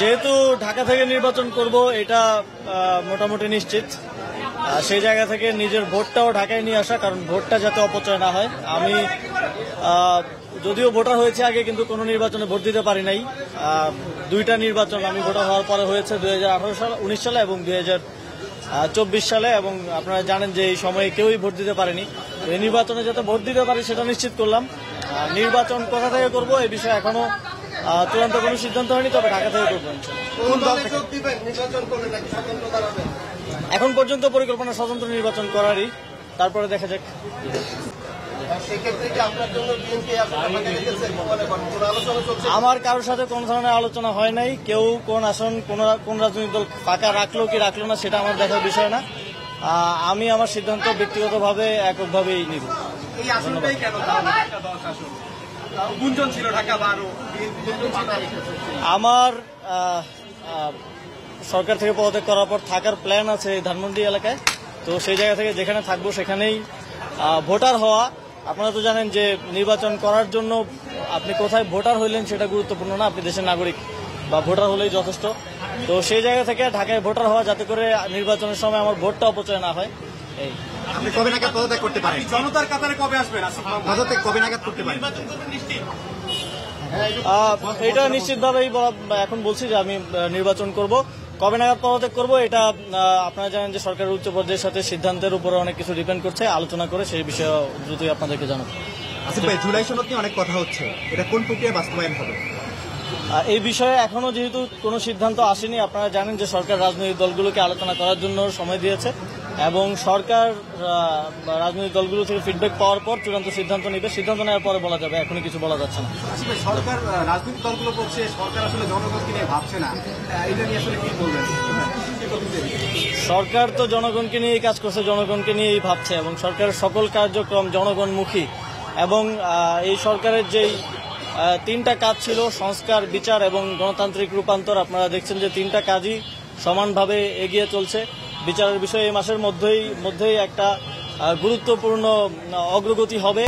যেহেতু ঢাকা থেকে নির্বাচন করব এটা মোটামুটি নিশ্চিত। সেই জায়গা থেকে নিজের ভোটটাও ঢাকায় নিয়ে আসা, কারণ ভোটটা যাতে অপচয় না হয়। আমি যদিও ভোটার হয়েছে আগে, কিন্তু কোনো নির্বাচনে ভোট দিতে পারি নাই। দুইটা নির্বাচন আমি ভোটার হওয়ার পরে হয়েছে, 2018 সালে এবং 2024 সালে, এবং আপনারা জানেন যে এই সময়ে কেউই ভোট দিতে পারেনি। এই নির্বাচনে যাতে ভোট দিতে পারি সেটা নিশ্চিত করলাম। নির্বাচন কোথা থেকে করব এই বিষয়ে এখনো চূড়ান্ত কোনো সিদ্ধান্ত হয়নি, তবে ঢাকা থেকে করবো। এখন পর্যন্ত পরিকল্পনা স্বতন্ত্র নির্বাচন করারই, তারপরে দেখা যাক। আমার কারোর সাথে কোন ধরনের আলোচনা হয় নাই। কেউ কোন আসন কোন রাজনৈতিক দল ফাঁকা রাখলো কি রাখলো না সেটা আমার দেখার বিষয় না। আমি আমার সিদ্ধান্ত ব্যক্তিগতভাবে এককভাবেই নিব। আমার সরকার থেকে পদত্যাগ করার পর থাকার প্ল্যান আছে ধানমন্ডি এলাকায়। তো সেই জায়গা থেকে যেখানে থাকবো সেখানেই ভোটার হওয়া। আপনারা তো জানেন যে নির্বাচন করার জন্য আপনি কোথায় ভোটার হইলেন সেটা গুরুত্বপূর্ণ না, আপনি দেশের নাগরিক বা ভোটার হলেই যথেষ্ট। তো সেই জায়গা থেকে ঢাকায় ভোটার হওয়া, যাতে করে নির্বাচনের সময় আমার ভোটটা অপচয় না হয়। এই আপনি কবে নাগাদ পদত্যাগ করতে পারেন? জনতার কাতারে কবে আসবেন? পদত্যাগ কবে নাগাদ করতে পারেন? এটা নিশ্চিতভাবেই এখন বলছি যে আমি নির্বাচন করব। কবে নাগাদ পদত্যাগ করব এটা আপনারা জানেন যে সরকারের উচ্চ পর্যায়ের সাথে সিদ্ধান্তের উপরে অনেক কিছু ডিপেন্ড করছে। আলোচনা করে সেই বিষয়ে দ্রুতই আপনাদেরকে জানাবো। আসিফ ভাই, জুলাই সনদ নিয়ে অনেক কথা হচ্ছে, এটা কোন প্রক্রিয়া বাস্তবায়ন হবে? এই বিষয়ে এখনো যেহেতু কোনো সিদ্ধান্ত আসেনি, আপনারা জানেন যে সরকার রাজনৈতিক দলগুলোকে আলোচনা করার জন্য সময় দিয়েছে, এবং সরকার রাজনৈতিক দলগুলো থেকে ফিডব্যাক পাওয়ার পর চূড়ান্ত সিদ্ধান্ত নেবে। সিদ্ধান্ত নেওয়ার পরে বলা যাবে, এখনই কিছু বলা যাচ্ছে না। সরকার রাজনৈতিক দলগুলো বলছে সরকার আসলে জনগণকে নিয়ে ভাবছে না, এটা নিয়ে আসলে কি বলবেন? সরকার তো জনগণকে নিয়েই কাজ করছে, জনগণকে নিয়েই ভাবছে, এবং সরকারের সকল কার্যক্রম জনগণমুখী। এবং এই সরকারের যেই তিনটা কাজ ছিল, সংস্কার, বিচার এবং গণতান্ত্রিক রূপান্তর, আপনারা দেখছেন যে তিনটা কাজই সমানভাবে এগিয়ে চলছে। বিচারের বিষয়ে এই মাসের মধ্যেই একটা গুরুত্বপূর্ণ অগ্রগতি হবে।